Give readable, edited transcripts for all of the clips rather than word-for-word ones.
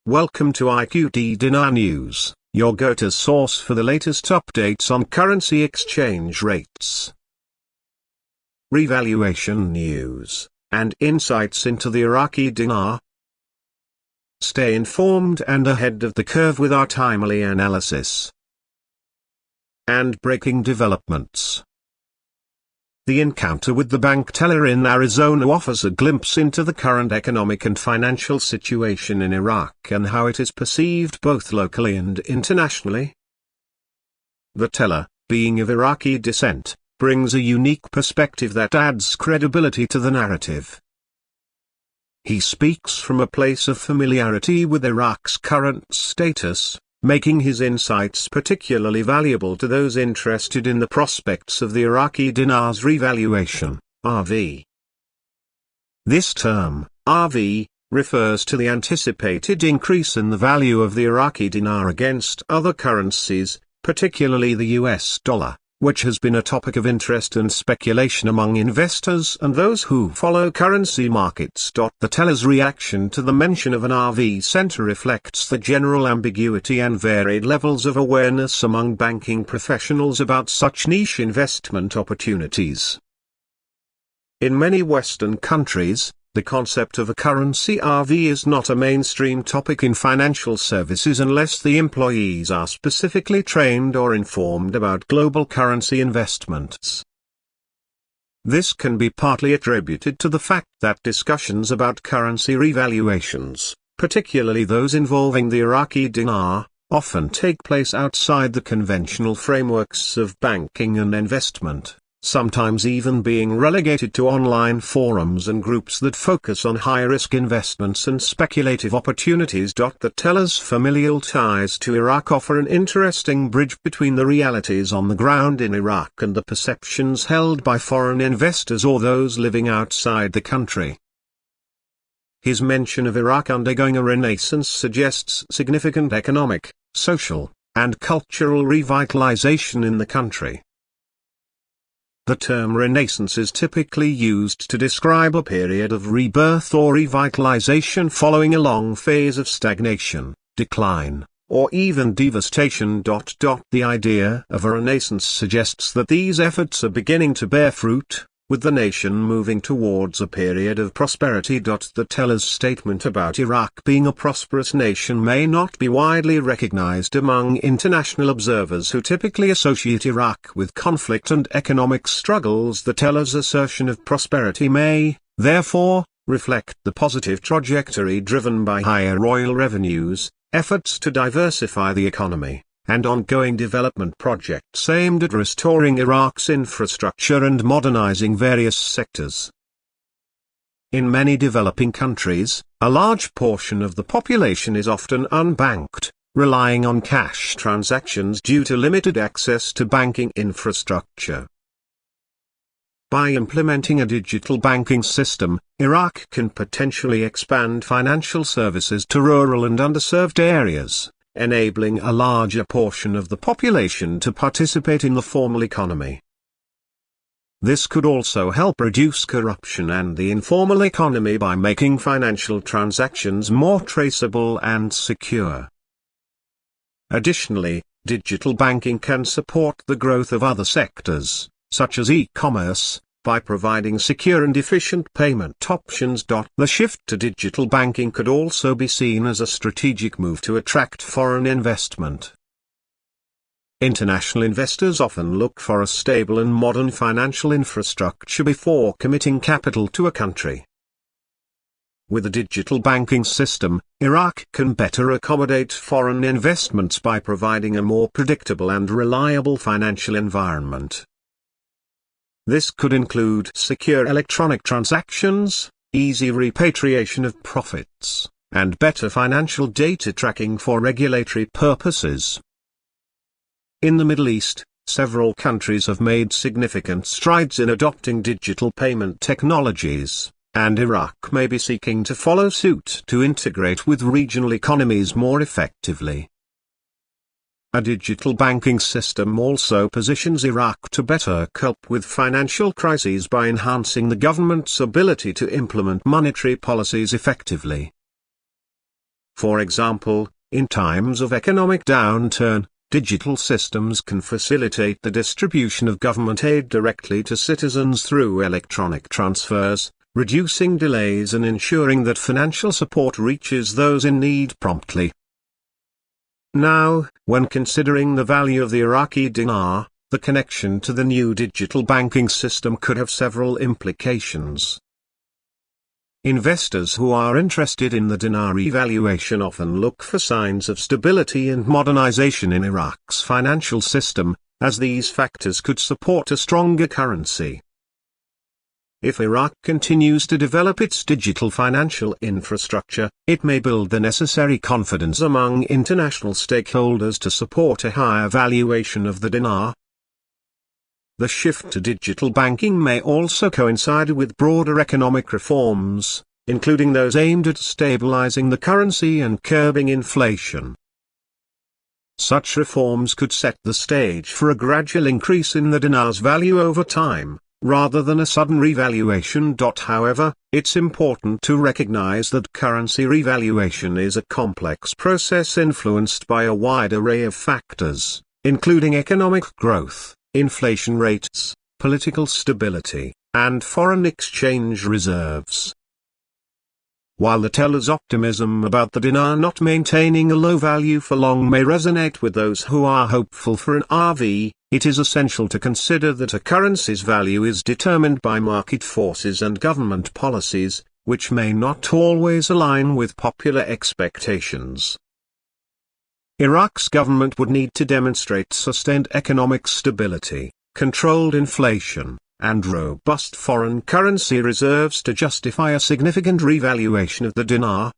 Welcome to IQD Dinar News, your go-to source for the latest updates on currency exchange rates, revaluation news, and insights into the Iraqi dinar. Stay informed and ahead of the curve with our timely analysis and breaking developments. The encounter with the bank teller in Arizona offers a glimpse into the current economic and financial situation in Iraq and how it is perceived both locally and internationally. The teller, being of Iraqi descent, brings a unique perspective that adds credibility to the narrative. He speaks from a place of familiarity with Iraq's current status, making his insights particularly valuable to those interested in the prospects of the Iraqi dinar's revaluation, RV. This term, RV, refers to the anticipated increase in the value of the Iraqi dinar against other currencies, particularly the US dollar, which has been a topic of interest and speculation among investors and those who follow currency markets. The teller's reaction to the mention of an RV center reflects the general ambiguity and varied levels of awareness among banking professionals about such niche investment opportunities. In many Western countries, the concept of a currency RV is not a mainstream topic in financial services unless the employees are specifically trained or informed about global currency investments. This can be partly attributed to the fact that discussions about currency revaluations, particularly those involving the Iraqi dinar, often take place outside the conventional frameworks of banking and investment, sometimes even being relegated to online forums and groups that focus on high-risk investments and speculative opportunities. The teller's familial ties to Iraq offer an interesting bridge between the realities on the ground in Iraq and the perceptions held by foreign investors or those living outside the country. His mention of Iraq undergoing a renaissance suggests significant economic, social, and cultural revitalization in the country. The term Renaissance is typically used to describe a period of rebirth or revitalization following a long phase of stagnation, decline, or even devastation. The idea of a renaissance suggests that these efforts are beginning to bear fruit, with the nation moving towards a period of prosperity. The teller's statement about Iraq being a prosperous nation may not be widely recognized among international observers who typically associate Iraq with conflict and economic struggles. The teller's assertion of prosperity may, therefore, reflect the positive trajectory driven by higher oil revenues, efforts to diversify the economy, and ongoing development projects aimed at restoring Iraq's infrastructure and modernizing various sectors. In many developing countries, a large portion of the population is often unbanked, relying on cash transactions due to limited access to banking infrastructure. By implementing a digital banking system, Iraq can potentially expand financial services to rural and underserved areas, enabling a larger portion of the population to participate in the formal economy. This could also help reduce corruption and the informal economy by making financial transactions more traceable and secure. Additionally, digital banking can support the growth of other sectors, such as e-commerce, by providing secure and efficient payment options. The shift to digital banking could also be seen as a strategic move to attract foreign investment. International investors often look for a stable and modern financial infrastructure before committing capital to a country. With a digital banking system, Iraq can better accommodate foreign investments by providing a more predictable and reliable financial environment. This could include secure electronic transactions, easy repatriation of profits, and better financial data tracking for regulatory purposes. In the Middle East, several countries have made significant strides in adopting digital payment technologies, and Iraq may be seeking to follow suit to integrate with regional economies more effectively. A digital banking system also positions Iraq to better cope with financial crises by enhancing the government's ability to implement monetary policies effectively. For example, in times of economic downturn, digital systems can facilitate the distribution of government aid directly to citizens through electronic transfers, reducing delays and ensuring that financial support reaches those in need promptly. Now, when considering the value of the Iraqi dinar, the connection to the new digital banking system could have several implications. Investors who are interested in the dinar revaluation often look for signs of stability and modernization in Iraq's financial system, as these factors could support a stronger currency. If Iraq continues to develop its digital financial infrastructure, it may build the necessary confidence among international stakeholders to support a higher valuation of the dinar. The shift to digital banking may also coincide with broader economic reforms, including those aimed at stabilizing the currency and curbing inflation. Such reforms could set the stage for a gradual increase in the dinar's value over time, rather than a sudden revaluation. However, it's important to recognize that currency revaluation is a complex process influenced by a wide array of factors, including economic growth, inflation rates, political stability, and foreign exchange reserves. While the teller's optimism about the dinar not maintaining a low value for long may resonate with those who are hopeful for an RV, it is essential to consider that a currency's value is determined by market forces and government policies, which may not always align with popular expectations. Iraq's government would need to demonstrate sustained economic stability, controlled inflation, and robust foreign currency reserves to justify a significant revaluation of the dinar.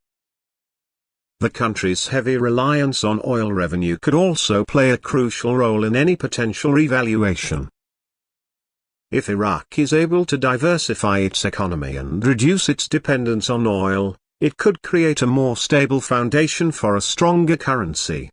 The country's heavy reliance on oil revenue could also play a crucial role in any potential revaluation. If Iraq is able to diversify its economy and reduce its dependence on oil, it could create a more stable foundation for a stronger currency.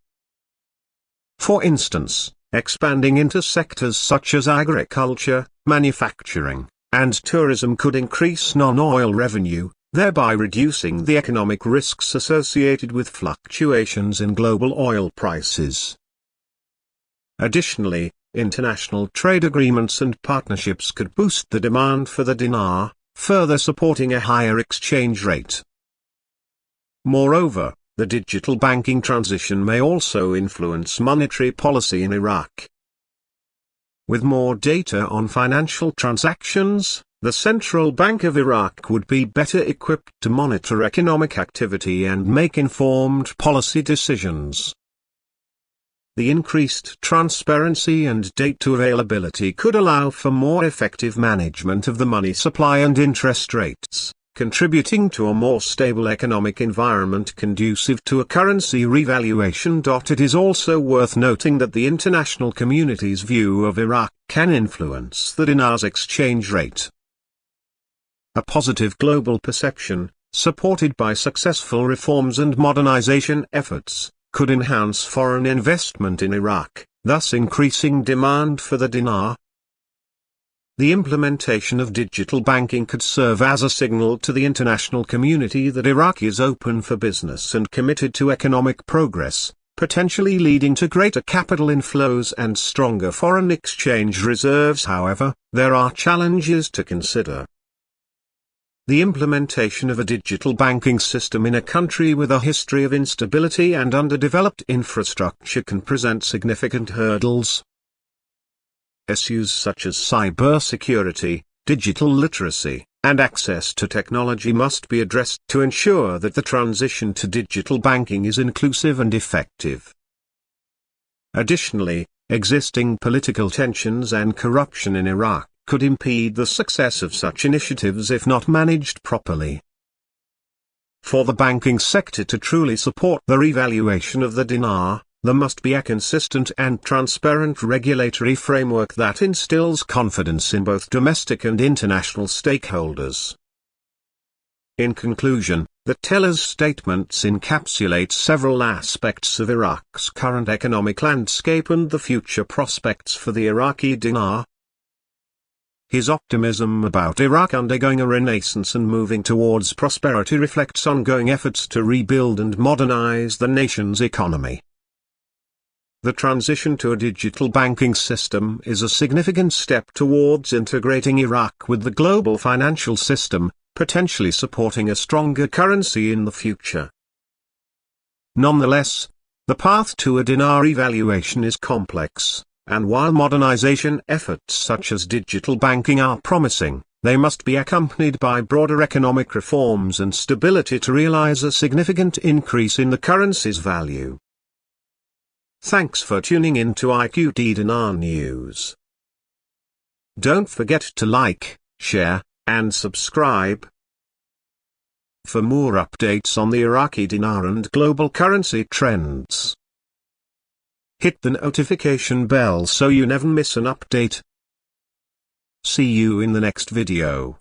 For instance, expanding into sectors such as agriculture, manufacturing, and tourism could increase non-oil revenue, thereby reducing the economic risks associated with fluctuations in global oil prices. Additionally, international trade agreements and partnerships could boost the demand for the dinar, further supporting a higher exchange rate. Moreover, the digital banking transition may also influence monetary policy in Iraq. With more data on financial transactions, the Central Bank of Iraq would be better equipped to monitor economic activity and make informed policy decisions. The increased transparency and data availability could allow for more effective management of the money supply and interest rates, contributing to a more stable economic environment conducive to a currency revaluation. It is also worth noting that the international community's view of Iraq can influence the dinar's exchange rate. A positive global perception, supported by successful reforms and modernization efforts, could enhance foreign investment in Iraq, thus increasing demand for the dinar. The implementation of digital banking could serve as a signal to the international community that Iraq is open for business and committed to economic progress, potentially leading to greater capital inflows and stronger foreign exchange reserves. However, there are challenges to consider. The implementation of a digital banking system in a country with a history of instability and underdeveloped infrastructure can present significant hurdles. Issues such as cybersecurity, digital literacy, and access to technology must be addressed to ensure that the transition to digital banking is inclusive and effective. Additionally, existing political tensions and corruption in Iraq could impede the success of such initiatives if not managed properly. For the banking sector to truly support the revaluation of the dinar, there must be a consistent and transparent regulatory framework that instills confidence in both domestic and international stakeholders. In conclusion, the teller's statements encapsulate several aspects of Iraq's current economic landscape and the future prospects for the Iraqi dinar. His optimism about Iraq undergoing a renaissance and moving towards prosperity reflects ongoing efforts to rebuild and modernize the nation's economy. The transition to a digital banking system is a significant step towards integrating Iraq with the global financial system, potentially supporting a stronger currency in the future. Nonetheless, the path to a dinar revaluation is complex, and while modernization efforts such as digital banking are promising, they must be accompanied by broader economic reforms and stability to realize a significant increase in the currency's value. Thanks for tuning in to IQD Dinar News. Don't forget to like, share, and subscribe. For more updates on the Iraqi dinar and global currency trends, hit the notification bell so you never miss an update. See you in the next video.